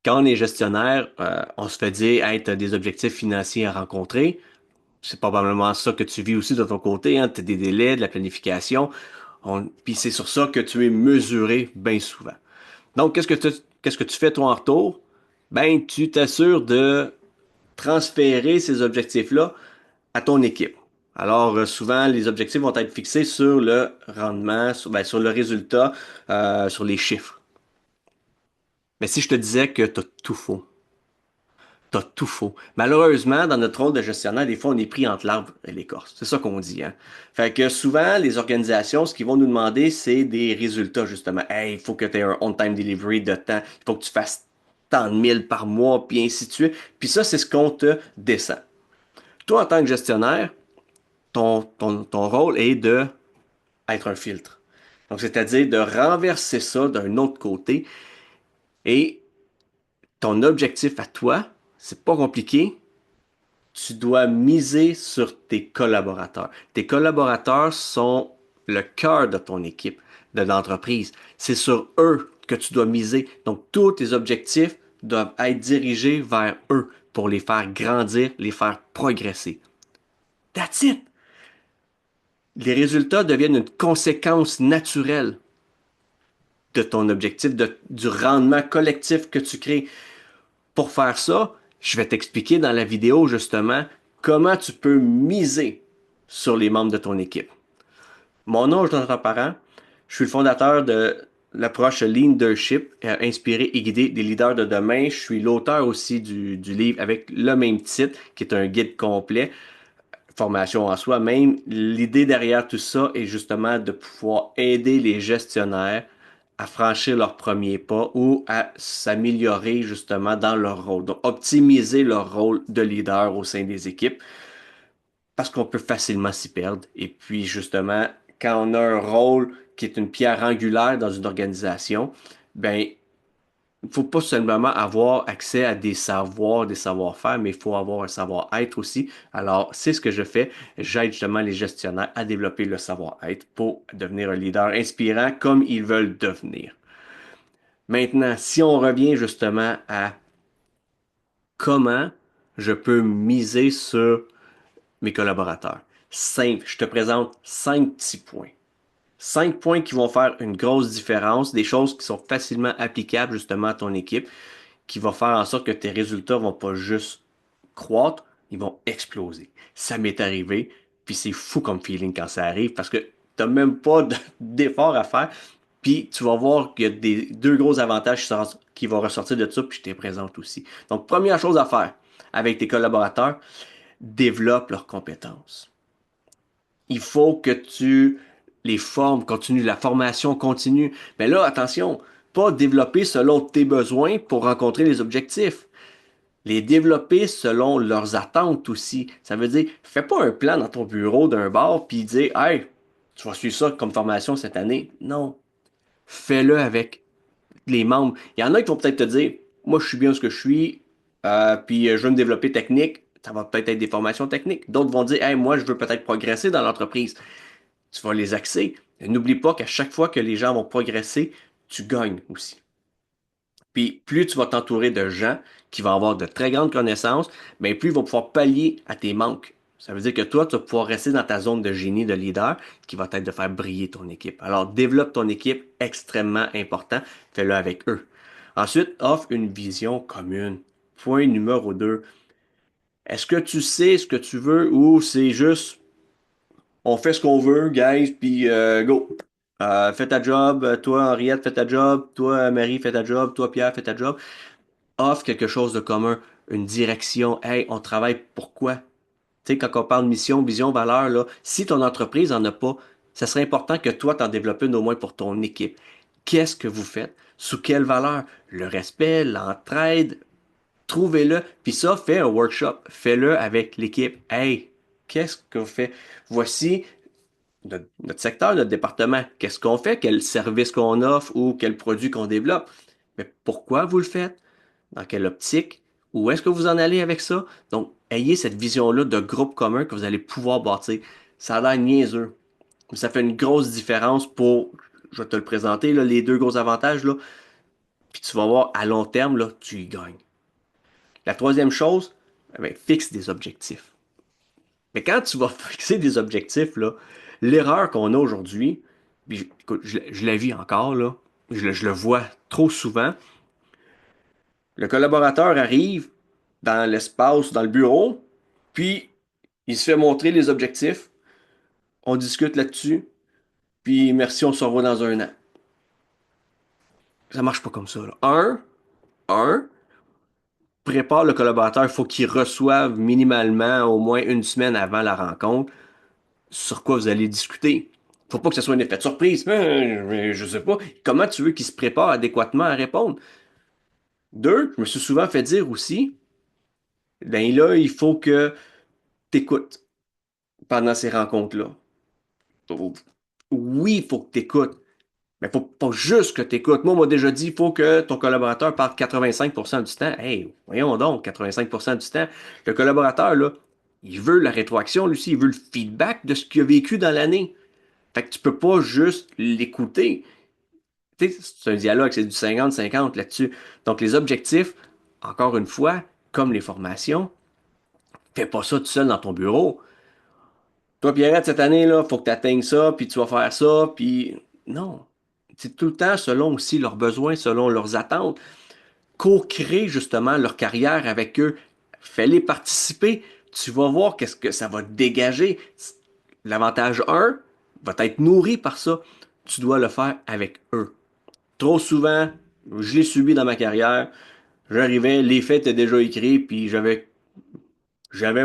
Quand on est gestionnaire, on se fait dire, hey, tu as des objectifs financiers à rencontrer. C'est probablement ça que tu vis aussi de ton côté, hein. Tu as des délais, de la planification. Puis c'est sur ça que tu es mesuré bien souvent. Donc, qu'est-ce que tu fais toi en retour? Ben, tu t'assures de transférer ces objectifs-là à ton équipe. Alors, souvent, les objectifs vont être fixés sur le rendement, sur le résultat, sur les chiffres. Mais si je te disais que tu as tout faux, t'as tout faux. Malheureusement, dans notre rôle de gestionnaire, des fois, on est pris entre l'arbre et l'écorce. C'est ça qu'on dit, hein. Fait que souvent, les organisations, ce qu'ils vont nous demander, c'est des résultats, justement. Hey, il faut que tu aies un on-time delivery de temps. Il faut que tu fasses tant de mille par mois, puis ainsi de suite. Puis ça, c'est ce qu'on te descend. Toi, en tant que gestionnaire, ton rôle est de être un filtre. Donc, c'est-à-dire de renverser ça d'un autre côté. Et ton objectif à toi, c'est pas compliqué, tu dois miser sur tes collaborateurs. Tes collaborateurs sont le cœur de ton équipe, de l'entreprise. C'est sur eux que tu dois miser. Donc, tous tes objectifs doivent être dirigés vers eux pour les faire grandir, les faire progresser. That's it! Les résultats deviennent une conséquence naturelle de ton objectif, du rendement collectif que tu crées. Pour faire ça, je vais t'expliquer dans la vidéo justement comment tu peux miser sur les membres de ton équipe. Mon nom est Jonathan Parent, je suis le fondateur de l'approche Leadership, inspirer et guider des leaders de demain. Je suis l'auteur aussi du livre avec le même titre, qui est un guide complet, formation en soi. Même l'idée derrière tout ça est justement de pouvoir aider les gestionnaires à franchir leur premier pas ou à s'améliorer justement dans leur rôle. Donc, optimiser leur rôle de leader au sein des équipes parce qu'on peut facilement s'y perdre. Et puis, justement, quand on a un rôle qui est une pierre angulaire dans une organisation, ben, il faut pas seulement avoir accès à des savoirs, des savoir-faire, mais il faut avoir un savoir-être aussi. Alors, c'est ce que je fais. J'aide justement les gestionnaires à développer le savoir-être pour devenir un leader inspirant comme ils veulent devenir. Maintenant, si on revient justement à comment je peux miser sur mes collaborateurs. Simple, je te présente 5 petits points. 5 points qui vont faire une grosse différence, des choses qui sont facilement applicables justement à ton équipe, qui vont faire en sorte que tes résultats vont pas juste croître, ils vont exploser. Ça m'est arrivé, puis c'est fou comme feeling quand ça arrive parce que t'as même pas d'effort à faire, puis tu vas voir qu'il y a des deux gros avantages qui vont ressortir de ça, puis je te les présente aussi. Donc, première chose à faire avec tes collaborateurs, développe leurs compétences. Il faut que tu les formes, continue la formation continue. Mais là, attention, pas développer selon tes besoins pour rencontrer les objectifs. Les développer selon leurs attentes aussi. Ça veut dire, fais pas un plan dans ton bureau d'un bar puis dire, hey, tu vas suivre ça comme formation cette année. Non. Fais-le avec les membres. Il y en a qui vont peut-être te dire, moi, je suis bien ce que je suis, puis je veux me développer technique. Ça va peut-être être des formations techniques. D'autres vont dire, hey, moi, je veux peut-être progresser dans l'entreprise. Tu vas les axer. Et n'oublie pas qu'à chaque fois que les gens vont progresser, tu gagnes aussi. Puis plus tu vas t'entourer de gens qui vont avoir de très grandes connaissances, bien plus ils vont pouvoir pallier à tes manques. Ça veut dire que toi, tu vas pouvoir rester dans ta zone de génie de leader qui va être de faire briller ton équipe. Alors, développe ton équipe, extrêmement important. Fais-le avec eux. Ensuite, offre une vision commune. Point numéro 2. Est-ce que tu sais ce que tu veux ou c'est juste on fait ce qu'on veut, guys, puis go. Fais ta job, toi Henriette, fais ta job, toi Marie, fais ta job, toi Pierre, fais ta job. Offre quelque chose de commun, une direction. Hey, on travaille pourquoi? Tu sais, quand on parle mission, vision, valeur, là, si ton entreprise en a pas, ça serait important que toi, t'en développes une au moins pour ton équipe. Qu'est-ce que vous faites? Sous quelle valeur? Le respect, l'entraide, trouvez-le. Puis ça, fais un workshop. Fais-le avec l'équipe. Hey, qu'est-ce qu'on fait? Voici notre secteur, notre département. Qu'est-ce qu'on fait? Quel service qu'on offre ou quel produit qu'on développe? Mais pourquoi vous le faites? Dans quelle optique? Où est-ce que vous en allez avec ça? Donc, ayez cette vision-là de groupe commun que vous allez pouvoir bâtir. Ça a l'air niaiseux, mais ça fait une grosse différence pour, je vais te le présenter, là, les deux gros avantages, là. Puis tu vas voir, à long terme, là, tu y gagnes. La troisième chose, eh ben, fixe des objectifs. Mais quand tu vas fixer des objectifs, là, l'erreur qu'on a aujourd'hui, puis écoute, je la vis encore, là, je le vois trop souvent, le collaborateur arrive dans l'espace, dans le bureau, puis il se fait montrer les objectifs, on discute là-dessus, puis merci, on se revoit dans un an. Ça marche pas comme ça, là. Un, prépare le collaborateur, il faut qu'il reçoive minimalement au moins une semaine avant la rencontre sur quoi vous allez discuter. Faut pas que ce soit un effet de surprise. Je sais pas. Comment tu veux qu'il se prépare adéquatement à répondre? Deux, je me suis souvent fait dire aussi, ben là, il faut que tu écoutes pendant ces rencontres-là. Oui, il faut que tu écoutes, mais faut pas juste que tu écoutes. Moi, on m'a déjà dit, il faut que ton collaborateur parle 85% du temps. Hey, voyons donc, 85% du temps. Le collaborateur, là, il veut la rétroaction, lui aussi, il veut le feedback de ce qu'il a vécu dans l'année. Fait que tu peux pas juste l'écouter. Tu sais, c'est un dialogue, c'est du 50-50 là-dessus. Donc, les objectifs, encore une fois, comme les formations, fais pas ça tout seul dans ton bureau. Toi, Pierrette, cette année, là, faut que tu atteignes ça, puis tu vas faire ça, puis non. C'est tout le temps selon aussi leurs besoins, selon leurs attentes. Co-crée justement leur carrière avec eux. Fais-les participer. Tu vas voir qu'est-ce que ça va te dégager. L'avantage un va être nourri par ça. Tu dois le faire avec eux. Trop souvent, je l'ai subi dans ma carrière. J'arrivais, les faits étaient déjà écrits, puis j'avais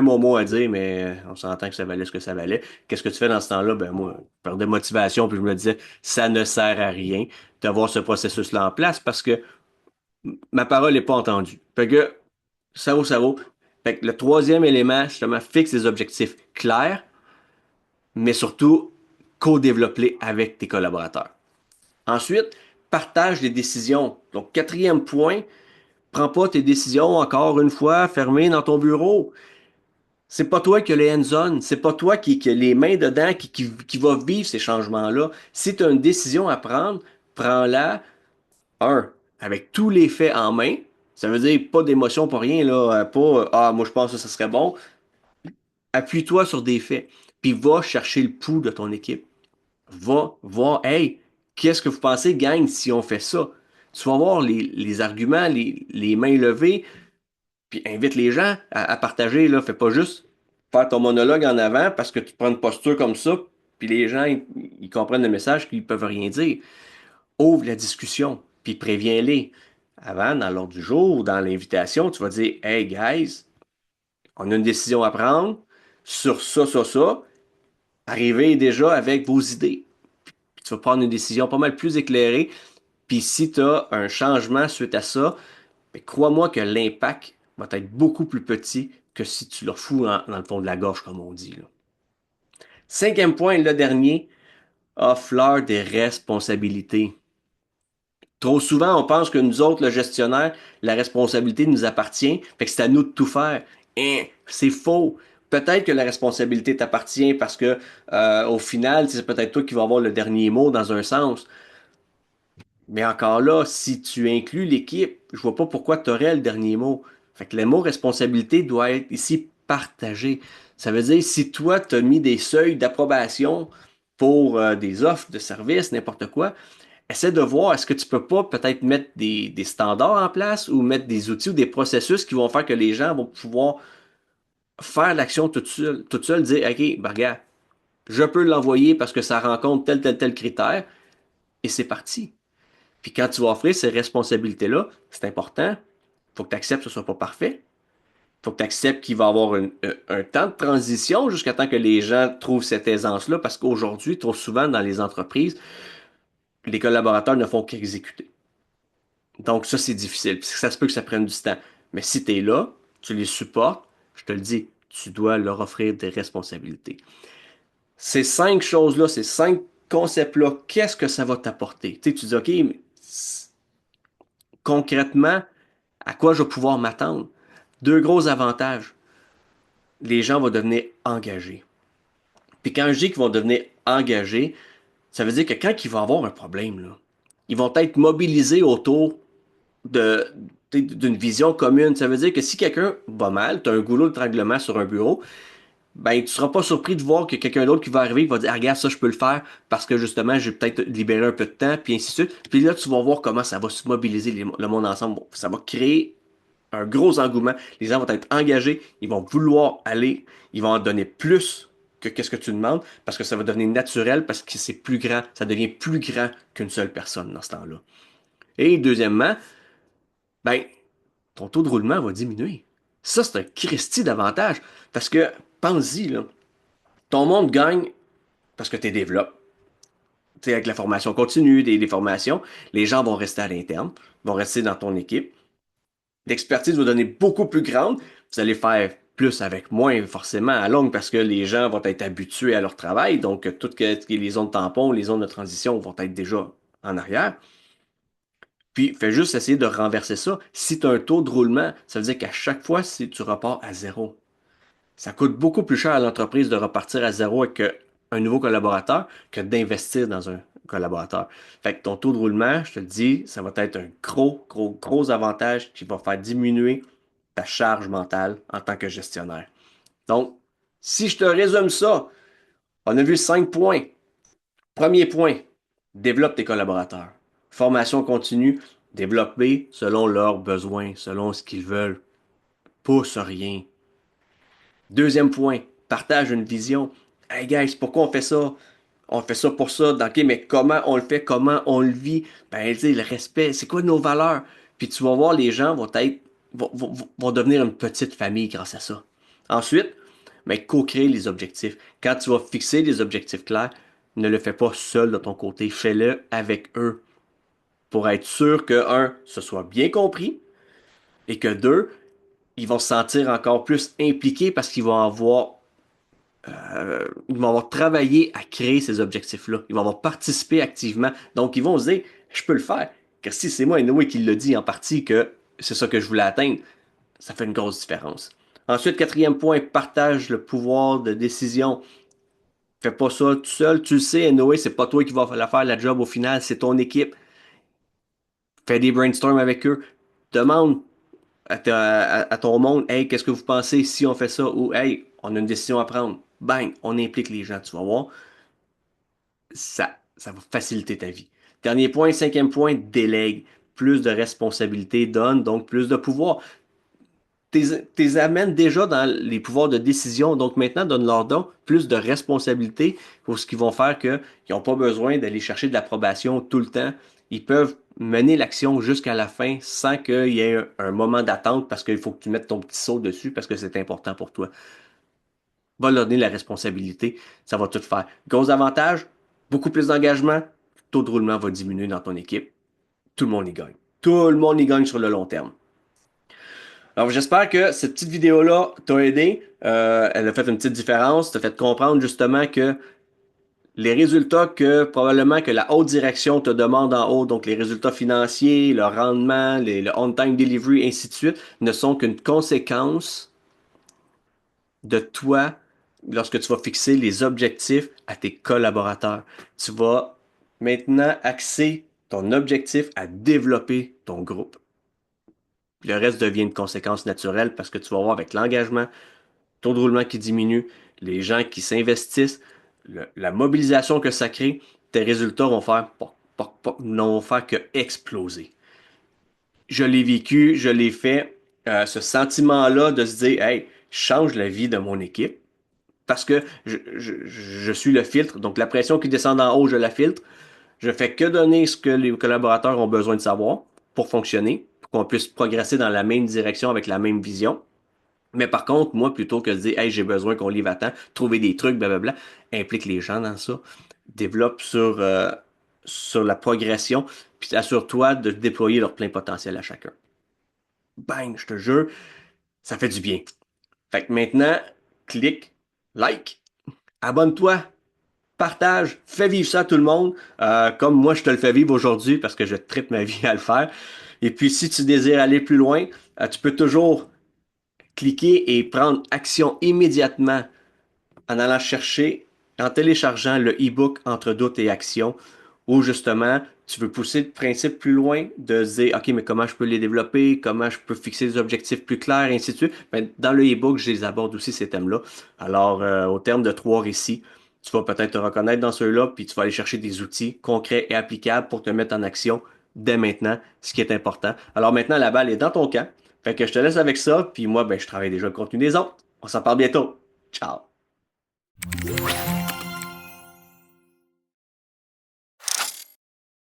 mon mot à dire, mais on s'entend que ça valait ce que ça valait. Qu'est-ce que tu fais dans ce temps-là? Ben moi, je perdais motivation, puis je me disais, ça ne sert à rien d'avoir ce processus-là en place parce que ma parole n'est pas entendue. Fait que ça vaut. Fait que le troisième élément, justement, fixe des objectifs clairs, mais surtout co-développer avec tes collaborateurs. Ensuite, partage les décisions. Donc, quatrième point, prends pas tes décisions encore une fois fermées dans ton bureau. C'est pas toi qui as les hands-on, c'est pas toi qui a les mains dedans, qui va vivre ces changements-là. Si tu as une décision à prendre, prends-la, avec tous les faits en main. Ça veut dire pas d'émotion, pas rien, là, pas moi je pense que ça serait bon. Appuie-toi sur des faits, puis va chercher le pouls de ton équipe. Va voir, hey, qu'est-ce que vous pensez, gang, si on fait ça? Tu vas voir les arguments, les mains levées, puis invite les gens à partager, là. Fais pas juste faire ton monologue en avant parce que tu prends une posture comme ça, puis les gens, ils comprennent le message qu'ils peuvent rien dire. Ouvre la discussion, puis préviens-les. Avant, dans l'ordre du jour ou dans l'invitation, tu vas dire, hey guys, on a une décision à prendre sur ça. Arrivez déjà avec vos idées. Puis tu vas prendre une décision pas mal plus éclairée. Puis si tu as un changement suite à ça, ben, crois-moi que l'impact va être beaucoup plus petit que si tu le fous dans le fond de la gorge, comme on dit, là. Cinquième point, le dernier, offre-leur des responsabilités. Trop souvent, on pense que nous autres, le gestionnaire, la responsabilité nous appartient, fait que c'est à nous de tout faire. C'est faux. Peut-être que la responsabilité t'appartient parce que au final, c'est peut-être toi qui vas avoir le dernier mot dans un sens. Mais encore là, si tu inclus l'équipe, je vois pas pourquoi tu aurais le dernier mot. Fait que le mot responsabilité doit être ici partagé. Ça veut dire si toi, tu as mis des seuils d'approbation pour des offres de services, n'importe quoi, essaie de voir est-ce que tu peux pas peut-être mettre des standards en place ou mettre des outils ou des processus qui vont faire que les gens vont pouvoir faire l'action toute seule, dire OK, ben regarde, je peux l'envoyer parce que ça rencontre tel critère et c'est parti. Puis quand tu vas offrir ces responsabilités-là, c'est important. Il faut que tu acceptes que ce soit pas parfait. Il faut que tu acceptes qu'il va y avoir un temps de transition jusqu'à temps que les gens trouvent cette aisance-là, parce qu'aujourd'hui, trop souvent dans les entreprises, les collaborateurs ne font qu'exécuter. Donc ça, c'est difficile. Puis ça se peut que ça prenne du temps. Mais si tu es là, tu les supportes, je te le dis, tu dois leur offrir des responsabilités. Ces cinq choses-là, ces cinq concepts-là, qu'est-ce que ça va t'apporter? Tu sais, tu dis, OK, mais concrètement, à quoi je vais pouvoir m'attendre? Deux gros avantages. Les gens vont devenir engagés. Puis quand je dis qu'ils vont devenir engagés, ça veut dire que quand il va avoir un problème, là, ils vont être mobilisés autour. de, d'une vision commune. Ça veut dire que si quelqu'un va mal, tu as un goulot d'étranglement sur un bureau, ben, tu seras pas surpris de voir que quelqu'un d'autre qui va arriver, qui va dire, ah, regarde, ça, je peux le faire parce que justement, j'ai peut-être libéré un peu de temps, puis ainsi de suite. Puis là, tu vas voir comment ça va se mobiliser le monde ensemble. Bon, ça va créer un gros engouement. Les gens vont être engagés, ils vont vouloir aller, ils vont en donner plus que qu'est-ce que tu demandes parce que ça va devenir naturel parce que c'est plus grand, ça devient plus grand qu'une seule personne dans ce temps-là. Et deuxièmement, ben, ton taux de roulement va diminuer. Ça, c'est un Christi d'avantage parce que, pense-y, là, ton monde gagne parce que tu développes. Tu sais, avec la formation continue, des formations, les gens vont rester à l'interne, vont rester dans ton équipe. L'expertise va donner beaucoup plus grande. Vous allez faire plus avec moins, forcément, à longue, parce que les gens vont être habitués à leur travail. Donc, toutes les zones tampons, les zones de transition vont être déjà en arrière. Puis, fais juste essayer de renverser ça. Si tu as un taux de roulement, ça veut dire qu'à chaque fois, si tu repars à zéro. Ça coûte beaucoup plus cher à l'entreprise de repartir à zéro avec un nouveau collaborateur que d'investir dans un collaborateur. Fait que ton taux de roulement, je te le dis, ça va être un gros, gros, gros avantage qui va faire diminuer ta charge mentale en tant que gestionnaire. Donc, si je te résume ça, on a vu 5 points. Premier point, développe tes collaborateurs. Formation continue, développer selon leurs besoins, selon ce qu'ils veulent. Pousse rien. Deuxième point, partage une vision. Hey guys, pourquoi on fait ça? On fait ça pour ça. OK, mais comment on le fait? Comment on le vit? Ben, tu sais, le respect, c'est quoi nos valeurs? Puis tu vas voir, les gens vont devenir une petite famille grâce à ça. Ensuite, ben, co-créer les objectifs. Quand tu vas fixer des objectifs clairs, ne le fais pas seul de ton côté. Fais-le avec eux pour être sûr que, un, ce soit bien compris et que deux, ils vont se sentir encore plus impliqués parce qu'ils vont ils vont avoir travaillé à créer ces objectifs-là. Ils vont avoir participé activement. Donc, ils vont se dire, je peux le faire. Car si c'est moi, Noé, qui l'a dit en partie que c'est ça que je voulais atteindre, ça fait une grosse différence. Ensuite, quatrième point, partage le pouvoir de décision. Fais pas ça tout seul. Tu le sais, Noé, c'est pas toi qui vas la faire la job au final, c'est ton équipe. Fais des brainstorms avec eux. Demande à ton monde, hey, qu'est-ce que vous pensez si on fait ça? Ou hey, on a une décision à prendre. Bang, on implique les gens, tu vas voir. Ça va faciliter ta vie. Dernier point, cinquième point, délègue. Plus de responsabilités donne, donc plus de pouvoir. T'es amènes déjà dans les pouvoirs de décision, donc maintenant, donne-leur donc plus de responsabilités pour ce qu'ils vont faire qu'ils n'ont pas besoin d'aller chercher de l'approbation tout le temps. Ils peuvent mener l'action jusqu'à la fin sans qu'il y ait un moment d'attente parce qu'il faut que tu mettes ton petit saut dessus parce que c'est important pour toi. Va leur donner la responsabilité, ça va tout faire. Gros avantage, beaucoup plus d'engagement, le taux de roulement va diminuer dans ton équipe. Tout le monde y gagne. Tout le monde y gagne sur le long terme. Alors, j'espère que cette petite vidéo-là t'a aidé. Elle a fait une petite différence, t'a fait comprendre justement que les résultats que probablement que la haute direction te demande en haut, donc les résultats financiers, le rendement, le on-time delivery, ainsi de suite, ne sont qu'une conséquence de toi lorsque tu vas fixer les objectifs à tes collaborateurs. Tu vas maintenant axer ton objectif à développer ton groupe. Puis le reste devient une conséquence naturelle parce que tu vas voir avec l'engagement, taux de roulement qui diminue, les gens qui s'investissent, la mobilisation que ça crée, tes résultats vont faire que exploser. Je l'ai vécu, je l'ai fait. Ce sentiment-là de se dire, hey, je change la vie de mon équipe parce que je suis le filtre. Donc, la pression qui descend en haut, je la filtre. Je fais que donner ce que les collaborateurs ont besoin de savoir pour fonctionner, pour qu'on puisse progresser dans la même direction avec la même vision. Mais par contre, moi, plutôt que de dire, hey, j'ai besoin qu'on livre à temps, trouver des trucs, blablabla, implique les gens dans ça. Développe sur la progression, puis assure-toi de déployer leur plein potentiel à chacun. Bang, je te jure, ça fait du bien. Fait que maintenant, clique, like, abonne-toi, partage, fais vivre ça à tout le monde, comme moi je te le fais vivre aujourd'hui parce que je tripe ma vie à le faire. Et puis si tu désires aller plus loin, tu peux toujours cliquer et prendre action immédiatement en allant chercher, en téléchargeant le e-book Entre doute et action, ou justement, tu veux pousser le principe plus loin, de se dire, OK, mais comment je peux les développer, comment je peux fixer des objectifs plus clairs, et ainsi de suite. Ben, dans le e-book, je les aborde aussi, ces thèmes-là. Alors, au terme de 3 récits, tu vas peut-être te reconnaître dans ceux-là, puis tu vas aller chercher des outils concrets et applicables pour te mettre en action dès maintenant, ce qui est important. Alors maintenant, la balle est dans ton camp. Fait que je te laisse avec ça, puis moi, ben, je travaille déjà le contenu des autres. On s'en parle bientôt. Ciao!